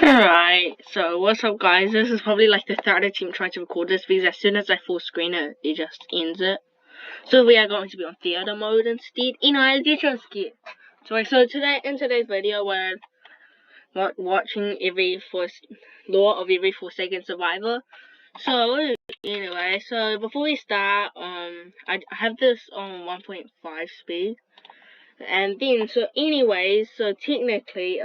Alright, so what's up guys, this is probably like the third attempt trying to record this because as soon as I full screen it, it just ends it. So we are going to be on theater mode instead. I did just skip. So today, in today's video, we're watching Lore of every Forsaken Survivor. So anyway, so before we start, I have this on 1.5 speed. And then, so technically,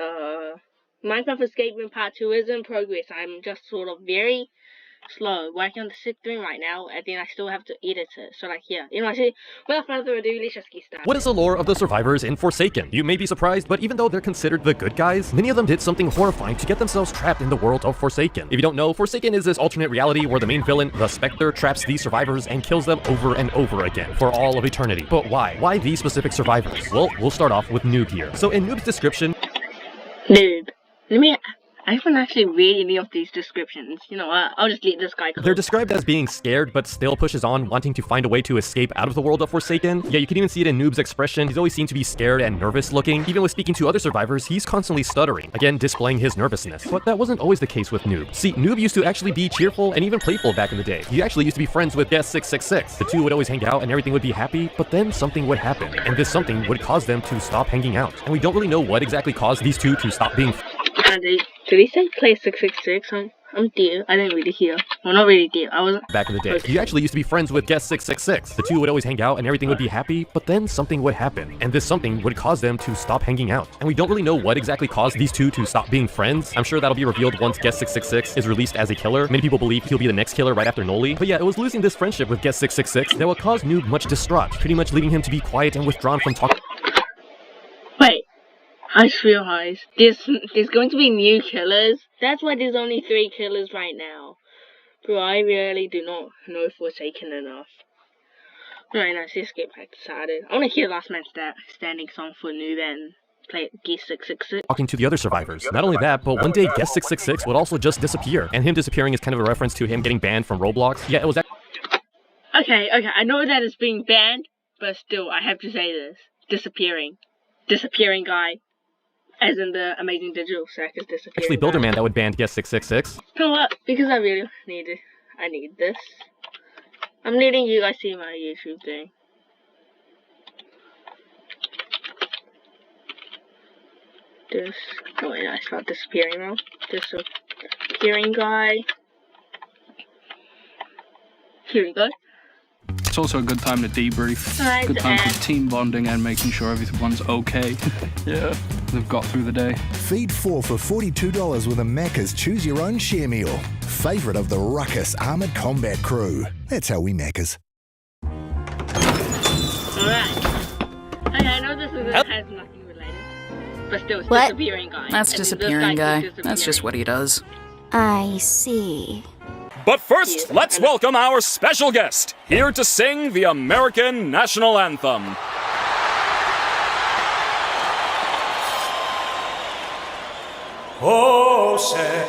Minecraft Escape Room Part 2 is in progress. I'm just sort of very slow working on the 6th room right now, and then I still have to edit it. So, without further ado, let's just get started. What is the lore of the survivors in Forsaken? You may be surprised, but even though they're considered the good guys, many of them did something horrifying to get themselves trapped in the world of Forsaken. If you don't know, Forsaken is this alternate reality where the main villain, the Spectre, traps these survivors and kills them over and over again for all of eternity. But why? Why these specific survivors? Well, we'll start off with Noob here. So in Noob's description... Noob. I haven't actually read any of these descriptions. You know what? I'll just let this guy go. They're described as being scared, but still pushes on, wanting to find a way to escape out of the world of Forsaken. Yeah, you can even see it in Noob's expression. He's always seemed to be scared and nervous looking. Even with speaking to other survivors, he's constantly stuttering, again displaying his nervousness. But that wasn't always the case with Noob. See, Noob used to actually be cheerful and even playful back in the day. He actually used to be friends with Guest666. The two would always hang out and everything would be happy, but then something would happen, and this something would cause them to stop hanging out. And we don't really know what exactly caused these two to stop being Did he say play 666? I'm dear. I didn't really hear. Well, not really dear. I wasn't. Back in the day. He actually used to be friends with Guest666. The two would always hang out and everything would be happy, but then something would happen, and this something would cause them to stop hanging out. And we don't really know what exactly caused these two to stop being friends. I'm sure that'll be revealed once Guest666 is released as a killer. Many people believe he'll be the next killer right after Noli. But yeah, it was losing this friendship with Guest666 that would cause Noob much distraught, pretty much leaving him to be quiet and withdrawn from talking. Wait. I just realized there's going to be new killers. That's why there's only 3 killers right now. Bro, I really do not know Forsaken enough. Alright, now let's get back started. I want to hear Last Man Standing song for Noob and play Guest666. Talking to the other survivors. Not only that, but one day Guest666 would also just disappear. And him disappearing is kind of a reference to him getting banned from Roblox. Yeah, it was Okay, I know that it's being banned, but still, I have to say this. Disappearing guy. As in the Amazing Digital Circus disappearing. Actually, Builderman that would ban Guest666. You know what? Because I really need this. I'm letting you guys see my YouTube thing. Oh wait, I start disappearing now. Disappearing guy. Here we go. It's also a good time to debrief. Right, good time for team bonding and making sure everyone's okay. Yeah, they've got through the day. Feed 4 for $42 with a Macca's Choose Your Own Share Meal. Favourite of the Ruckus Armoured Combat Crew. That's how we Maccas. Alright. Okay, I know this has nothing related. But still, it's What? Disappearing guy. That's disappearing guy. That's just what he does. I see. But first, let's welcome our special guest, here to sing the American National Anthem. Oh, say.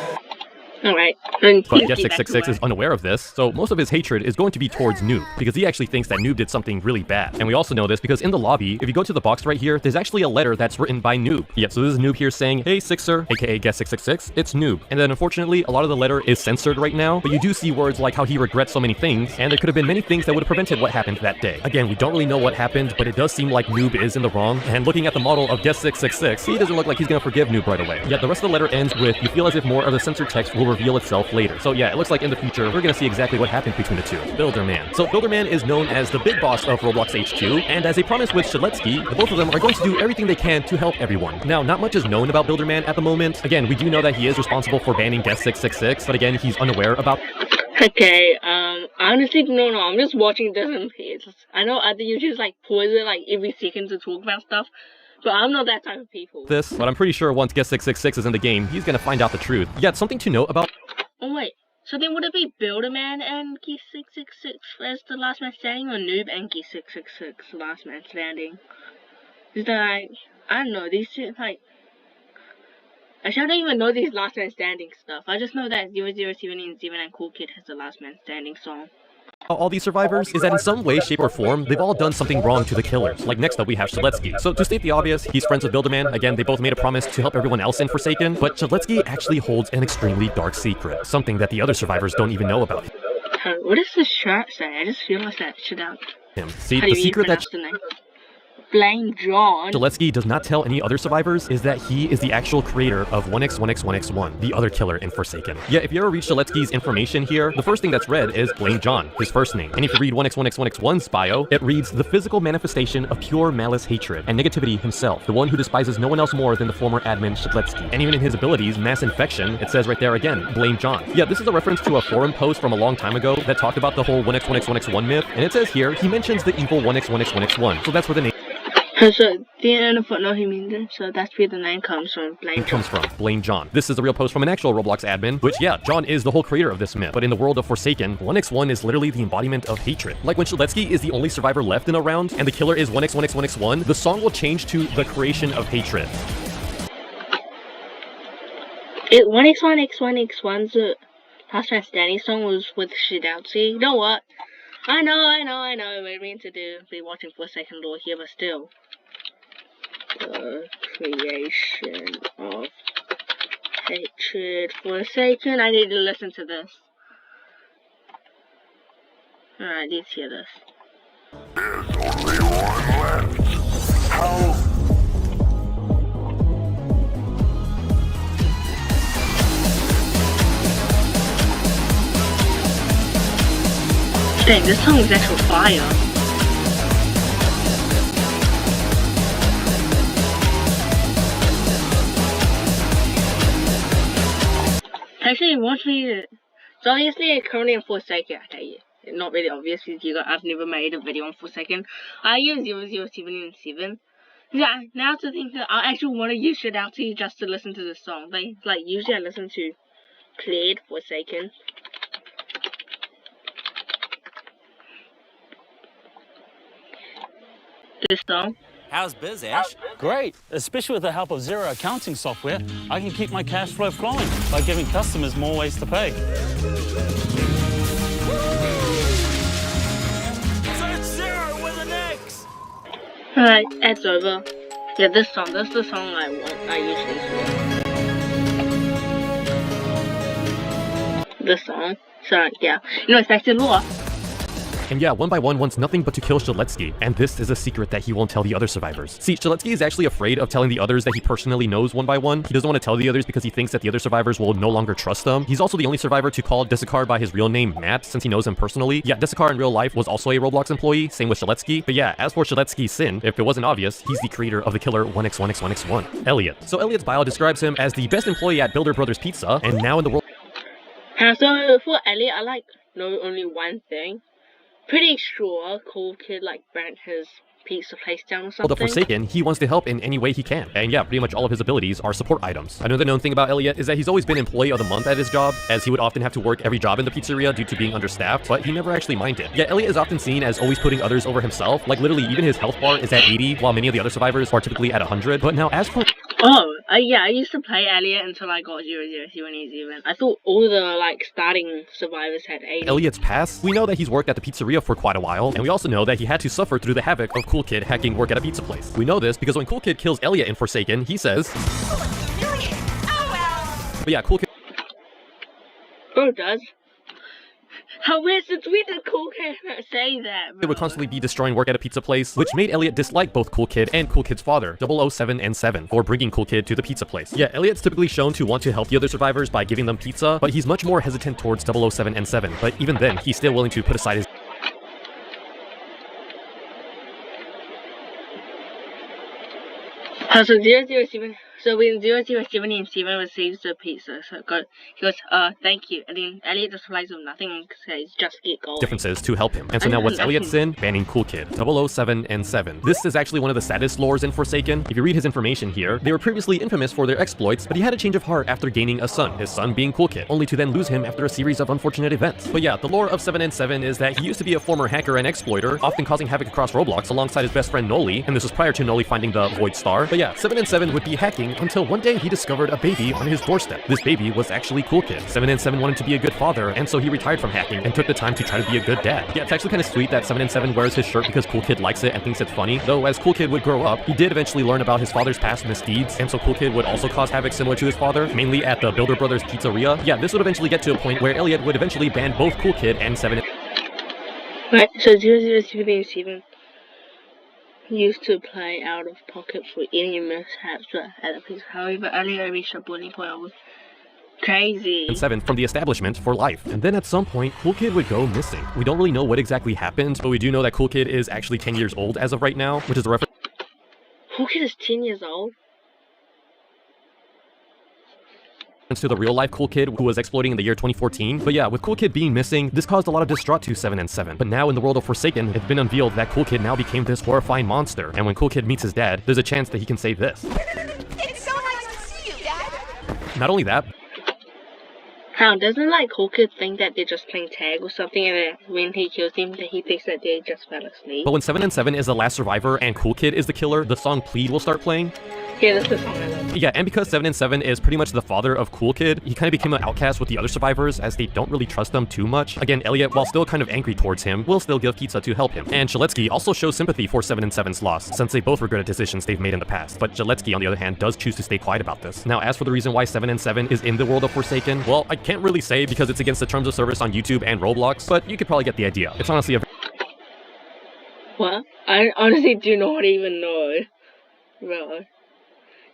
Alright. But Guest666 is unaware of this, so most of his hatred is going to be towards Noob, because he actually thinks that Noob did something really bad. And we also know this because in the lobby, if you go to the box right here, there's actually a letter that's written by Noob. Yep, so this is Noob here saying, "Hey Sixer," aka Guest666, it's Noob. And then unfortunately, a lot of the letter is censored right now, but you do see words like how he regrets so many things, and there could have been many things that would have prevented what happened that day. Again, we don't really know what happened, but it does seem like Noob is in the wrong, and looking at the model of Guest666, he doesn't look like he's gonna forgive Noob right away. Yet the rest of the letter ends with, "You feel as if more of the censored text will reveal itself later." So yeah, it looks like in the future, we're gonna see exactly what happened between the two. Builderman. So Builderman is known as the big boss of Roblox HQ, and as a promise with Shaletsky, the both of them are going to do everything they can to help everyone. Now, not much is known about Builderman at the moment. Again, we do know that he is responsible for banning Guest666, but again, he's unaware about... Okay, honestly, no, I'm just watching this and I know other YouTubers like pause it like every second to talk about stuff, but I'm not that type of people. But I'm pretty sure once Guest666 is in the game, he's gonna find out the truth. Yet something to note about... Oh wait, so then would it be Builderman and Guest666 as the last man standing, or Noob and Guest666 last man standing? Is that like, I don't know, these two, like... Actually, I don't even know these last man standing stuff. I just know that 007 and 09 Cool Kid has the last man standing song. all these survivors is that in some way, shape, or form, they've all done something wrong to the killers. Like next up, we have Strzelecki. So to state the obvious, he's friends with Builderman. Again, they both made a promise to help everyone else in Forsaken, but Strzelecki actually holds an extremely dark secret, something that the other survivors don't even know about What does this shirt say? I just realized that shit out. him. See, How the do you secret that pronounce the name? Blame John. Strzelecki does not tell any other survivors is that he is the actual creator of 1x1x1x1, the other killer in Forsaken. Yeah, if you ever read Strzelecki's information here, the first thing that's read is Blame John, his first name. And if you read 1x1x1x1's bio, it reads the physical manifestation of pure malice, hatred, and negativity himself, the one who despises no one else more than the former admin Strzelecki. And even in his abilities, Mass Infection, it says right there again, Blame John. Yeah, this is a reference to a forum post from a long time ago that talked about the whole 1x1x1x1 myth, and it says here, he mentions the evil 1x1x1x1, so that's where the name So the end of footnote he means it, so that's where the name comes from. Blame John. This is a real post from an actual Roblox admin, which yeah, John is the whole creator of this myth, but in the world of Forsaken, 1x1 is literally the embodiment of hatred. Like when Strzelecki is the only survivor left in a round, and the killer is 1x1x1x1, the song will change to the creation of hatred. 1x1x1x1's Last Man Standing song was with Shidowski. You know what? I know, we're meant to be watching Forsaken lore here, but still. The creation of hatred, Forsaken. I need to listen to this. Alright, let's hear this. There's only one left. How? Dang, this song is actual fire. Actually, watch me. So obviously, I'm currently in Forsaken. Okay, not really obvious because I've never made a video on Forsaken. I use 007. Yeah, now to think that I actually want to use Shidowski just to listen to this song. Like usually I listen to Played Forsaken. This song. How's biz, Ash? Great, especially with the help of Xero accounting software. I can keep my cash flow flowing by giving customers more ways to pay. So it's Xero with an X! Alright, it's over. Yeah, this is the song I usually do. This song. So yeah. Anyways, back to lore. And yeah, 1x1 wants nothing but to kill Strzelecki, and this is a secret that he won't tell the other survivors. See, Strzelecki is actually afraid of telling the others that he personally knows 1x1. He doesn't want to tell the others because he thinks that the other survivors will no longer trust them. He's also the only survivor to call Desiccar by his real name, Matt, since he knows him personally. Yeah, Desiccar in real life was also a Roblox employee, same with Strzelecki. But yeah, as for Strzelecki's sin, if it wasn't obvious, he's the creator of the killer 1x1x1x1, Elliot. So Elliot's bio describes him as the best employee at Builder Brothers Pizza, and now in the world. So for Elliot, I know only one thing. Pretty sure Cool Kid burnt his pizza place down or something. The Forsaken, he wants to help in any way he can. And yeah, pretty much all of his abilities are support items. Another known thing about Elliot is that he's always been Employee of the Month at his job, as he would often have to work every job in the pizzeria due to being understaffed, but he never actually minded. Yeah, Elliot is often seen as always putting others over himself. Like literally even his health bar is at 80, while many of the other survivors are typically at 100. But now as for... Yeah, I used to play Elliot until I got 007. I thought all the starting survivors had 80. Elliot's past, we know that he's worked at the pizzeria for quite a while, and we also know that he had to suffer through the havoc of Cool Kid hacking work at a pizza place. We know this because when Cool Kid kills Elliot in Forsaken, he says... But yeah, Cool Kid... Bro does. How weird, since we did Cool Kid say that, bro. It would constantly be destroying work at a pizza place, which made Elliot dislike both Cool Kid and Cool Kid's father, 007 and 7, for bringing Cool Kid to the pizza place. Yeah, Elliot's typically shown to want to help the other survivors by giving them pizza, but he's much more hesitant towards 007 and 7, but even then, he's still willing to put aside his... So 007, so when 007 and 7 receives the pizza, so he goes, thank you, and then Elliot just replies with nothing and says, just get going. Differences to help him. And so now what's Elliot's sin? Banning Cool Kid, 007 and 7. This is actually one of the saddest lores in Forsaken. If you read his information here, they were previously infamous for their exploits, but he had a change of heart after gaining a son, his son being Cool Kid, only to then lose him after a series of unfortunate events. But yeah, the lore of 7 and 7 is that he used to be a former hacker and exploiter, often causing havoc across Roblox alongside his best friend Noli, and this was prior to Noli finding the Void Star. But yeah, 7 and 7 would be hacking everything until one day he discovered a baby on his doorstep. This baby was actually Cool Kid. 7n7 wanted to be a good father, and so he retired from hacking and took the time to try to be a good dad. Yeah, it's actually kind of sweet that 7n7 wears his shirt because Cool Kid likes it and thinks it's funny, though as Cool Kid would grow up, he did eventually learn about his father's past misdeeds, and so Cool Kid would also cause havoc similar to his father, mainly at the Builder Brothers Pizzeria. Yeah, this would eventually get to a point where Elliot would eventually ban both Cool Kid and 7. Right, so 0077 used to play out of pocket for any mishaps at a piece. However, Elliot reached a boiling point of crazy. And 7 from the establishment for life. And then at some point, Cool Kid would go missing. We don't really know what exactly happened, but we do know that Cool Kid is actually 10 years old as of right now, which is a reference. Cool Kid is 10 years old? To the real-life Cool Kid who was exploding in the year 2014. But yeah, with Cool Kid being missing, this caused a lot of distraught to 7n7. But now in the world of Forsaken, it's been unveiled that Cool Kid now became this horrifying monster. And when Cool Kid meets his dad, there's a chance that he can say this. It's so nice to see you, Dad! Not only that, How doesn't like Cool Kid think that they're just playing tag or something, and then when he kills him, that he thinks that they just fell asleep? but when 7n7 is the last survivor and Cool Kid is the killer, the song Plead will start playing. Yeah, that's the song I love. Yeah, and because 7n7 is pretty much the father of Cool Kid, he kind of became an outcast with the other survivors as they don't really trust them too much. Again, Elliot, while still kind of angry towards him, will still give pizza to help him. And Shaletsky also shows sympathy for 7n7's loss, since they both regretted decisions they've made in the past. But Shaletsky, on the other hand, does choose to stay quiet about this. Now, as for the reason why 7n7 is in the world of Forsaken, well, I can't really say because it's against the terms of service on YouTube and Roblox, but you could probably get the idea. It's honestly a What? I honestly do not even know. Bro.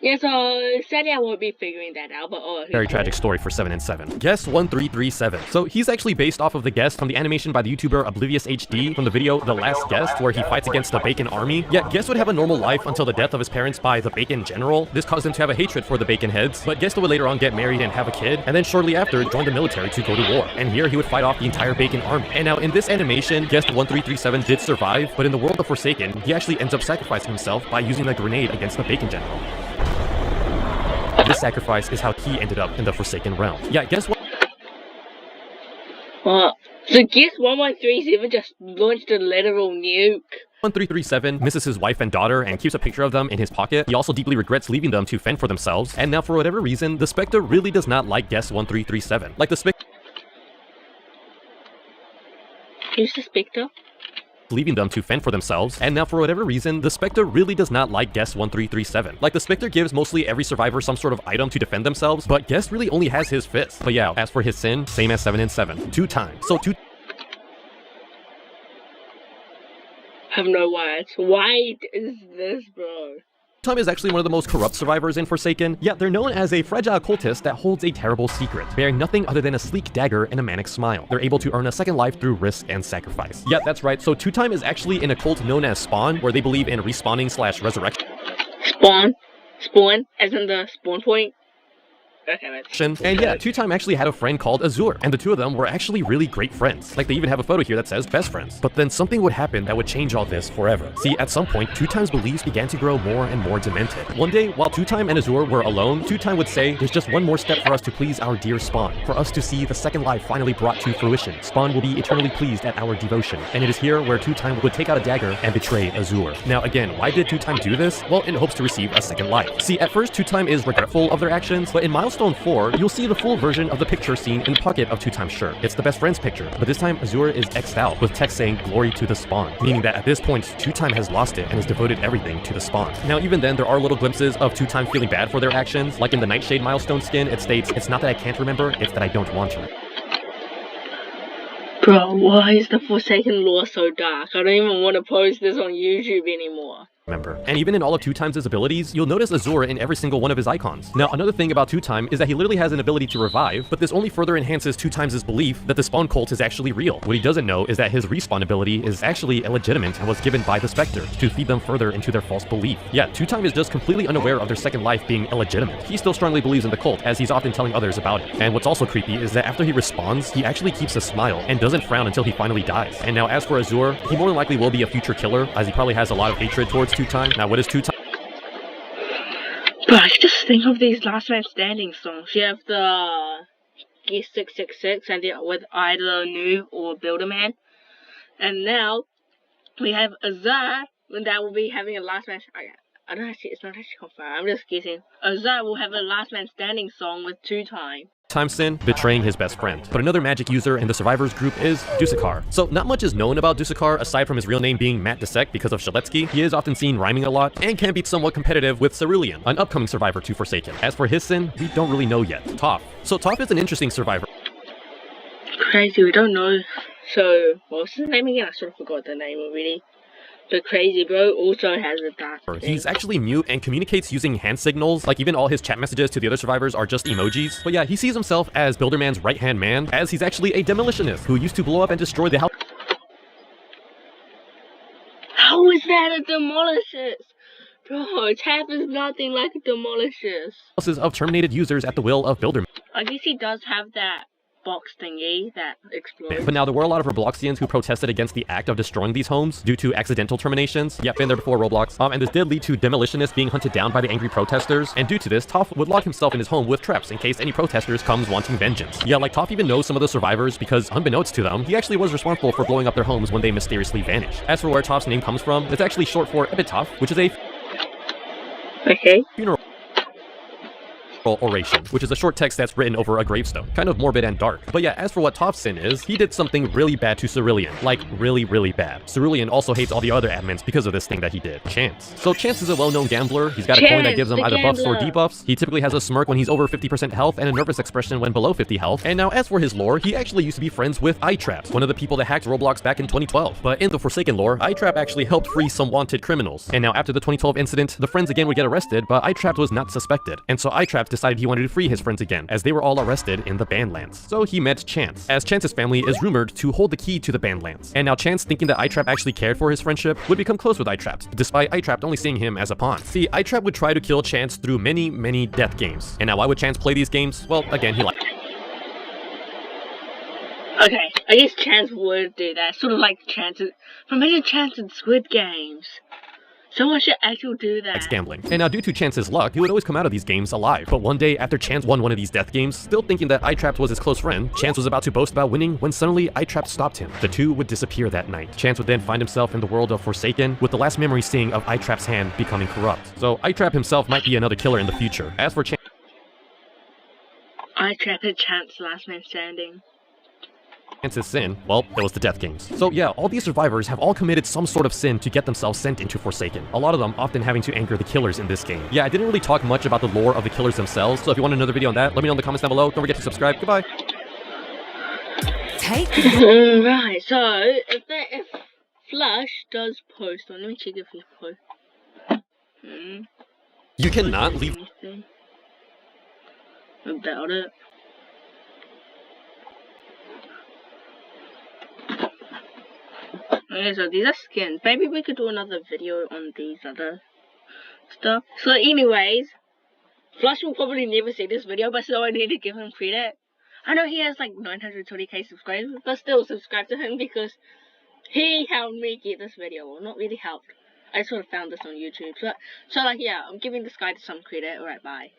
Yeah, so sadly I won't be figuring that out, but very tragic story for 7n7. Guest 1337. So he's actually based off of the guest from the animation by the YouTuber Oblivious HD from the video The Last Guest, where he fights against the Bacon Army. Yeah, Guest would have a normal life until the death of his parents by the Bacon General. This caused him to have a hatred for the Bacon Heads, but Guest would later on get married and have a kid, and then shortly after join the military to go to war. And here he would fight off the entire Bacon Army. And now in this animation, Guest 1337 did survive, but in the world of Forsaken, he actually ends up sacrificing himself by using a grenade against the Bacon General. This sacrifice is how he ended up in the Forsaken realm. Yeah, guess what? So guess 1137 just launched a literal nuke. 1337 misses his wife and daughter and keeps a picture of them in his pocket. He also deeply regrets leaving them to fend for themselves. And now for whatever reason, the Spectre really does not like Guest 1337. Like the Spectre... Who's the Spectre? Leaving them to fend for themselves, and now for whatever reason, the Spectre really does not like Guest 1337. Like, the Spectre gives mostly every survivor some sort of item to defend themselves, but Guest really only has his fist. But yeah, as for his sin, same as 7n7. 2 times. So 2... Have no words. Why is this, bro? Tom is actually one of the most corrupt survivors in Forsaken, yet they're known as a fragile cultist that holds a terrible secret, bearing nothing other than a sleek dagger and a manic smile. They're able to earn a second life through risk and sacrifice. Yeah, that's right, so 2Time is actually in a cult known as Spawn, where they believe in respawning/resurrection. Spawn? As in the spawn point? Okay, and yeah, 2Time actually had a friend called Azure, and the two of them were actually really great friends. Like, they even have a photo here that says best friends. But then something would happen that would change all this forever. See, at some point, 2Time's beliefs began to grow more and more demented. One day, while 2Time and Azure were alone, 2Time would say, "There's just one more step for us to please our dear Spawn, for us to see the second life finally brought to fruition. Spawn will be eternally pleased at our devotion." And it is here where 2Time would take out a dagger and betray Azure. Now again, why did 2Time do this? Well, in hopes to receive a second life. See, at first 2Time is regretful of their actions, but in Milestone 4, you'll see the full version of the picture seen in the pocket of 2Time's shirt. It's the best friends picture, but this time Azure is X'd out with text saying "Glory to the Spawn," meaning that at this point 2Time has lost it and has devoted everything to the Spawn. Now even then, there are little glimpses of 2Time feeling bad for their actions, like in the Nightshade milestone skin, it states, "It's not that I can't remember, it's that I don't want to." Bro, why is the Forsaken lore so dark? I don't even want to post this on YouTube anymore. And even in all of 2Time's abilities, you'll notice Azure in every single one of his icons. Now, another thing about 2Time is that he literally has an ability to revive, but this only further enhances 2Time's belief that the Spawn cult is actually real. What he doesn't know is that his respawn ability is actually illegitimate and was given by the Spectre to feed them further into their false belief. Yeah, 2Time is just completely unaware of their second life being illegitimate. He still strongly believes in the cult, as he's often telling others about it. And what's also creepy is that after he respawns, he actually keeps a smile and doesn't frown until he finally dies. And now as for Azure, he more than likely will be a future killer, as he probably has a lot of hatred towards 2Time. Now what is 2Time? But I just think of these Last Man Standing songs. You have the Guest 666 and with either Noob or Builderman. And now we have Azure, and that will be having a Last Man. I don't actually, it's not actually confirmed. I'm just guessing. Ozai will have a Last Man Standing song with 2 times. Sin betraying his best friend. But another magic user in the survivors group is Dusakar. So not much is known about Dusakar aside from his real name being Matt Dusek because of Shaletsky. He is often seen rhyming a lot and can be somewhat competitive with Cerulean, an upcoming survivor to Forsaken. As for his sin, we don't really know yet. Toph. So Toph is an interesting survivor. Crazy, we don't know. So, what's his name again? I sort of forgot the name already. But Crazy Bro also has a dark thing. He's actually mute and communicates using hand signals, like even all his chat messages to the other survivors are just emojis. But yeah, he sees himself as Builderman's right-hand man, as he's actually a demolitionist who used to blow up and destroy the house. How is that a demolishist? Bro, Tap is nothing like a demolishist. Houses of terminated users at the will of Builderman. I guess he does have that box thingy that explodes. But now there were a lot of Robloxians who protested against the act of destroying these homes due to accidental terminations. Yep, been there before Roblox. And this did lead to demolitionists being hunted down by the angry protesters. And due to this, Toph would lock himself in his home with traps in case any protesters comes wanting vengeance. Yeah, like Toph even knows some of the survivors because unbeknownst to them, he actually was responsible for blowing up their homes when they mysteriously vanished. As for where Toph's name comes from, it's actually short for Epitaph, which is a funeral oration, which is a short text that's written over a gravestone. Kind of morbid and dark. But yeah, as for what Toph's sin is, he did something really bad to Cerulean. Like, really, really bad. Cerulean also hates all the other admins because of this thing that he did. Chance. So Chance is a well-known gambler. He's got a coin that gives him either buffs or debuffs. He typically has a smirk when he's over 50% health and a nervous expression when below 50 health. And now as for his lore, he actually used to be friends with iTrap, one of the people that hacked Roblox back in 2012. But in the Forsaken lore, iTrap actually helped free some wanted criminals. And now after the 2012 incident, the friends again would get arrested, but iTrap was not suspected. And so iTrap decided he wanted to free his friends again, as they were all arrested in the Bandlands. So he met Chance, as Chance's family is rumored to hold the key to the Bandlands. And now Chance, thinking that iTrap actually cared for his friendship, would become close with iTrap, despite iTrap only seeing him as a pawn. See, iTrap would try to kill Chance through many, many death games. And now why would Chance play these games? Well, again, he liked. Okay, I guess Chance would do that. Sort of like Chance. Imagine Chance in Squid Games. Someone should actually do that. It's gambling. And now due to Chance's luck, he would always come out of these games alive. But one day after Chance won one of these death games, still thinking that iTrap was his close friend, Chance was about to boast about winning when suddenly iTrap stopped him. The two would disappear that night. Chance would then find himself in the world of Forsaken, with the last memory seeing of iTrap's hand becoming corrupt. So iTrap himself might be another killer in the future. As for iTrap had Chance last man standing. Chance's sin, well, it was the death games. So yeah, all these survivors have all committed some sort of sin to get themselves sent into Forsaken. A lot of them often having to anchor the killers in this game. Yeah, I didn't really talk much about the lore of the killers themselves, so if you want another video on that, let me know in the comments down below. Don't forget to subscribe. Goodbye. Right, so if Flush does post on, let me check if he posts. You cannot leave about it. Okay, so these are skins. Maybe we could do another video on these other stuff. So anyways, Flush will probably never see this video, but still I need to give him credit. I know he has like 920k subscribers, but still subscribe to him because he helped me get this video. Well, not really helped. I sort of found this on YouTube. So like yeah, I'm giving this guy some credit. Alright, bye.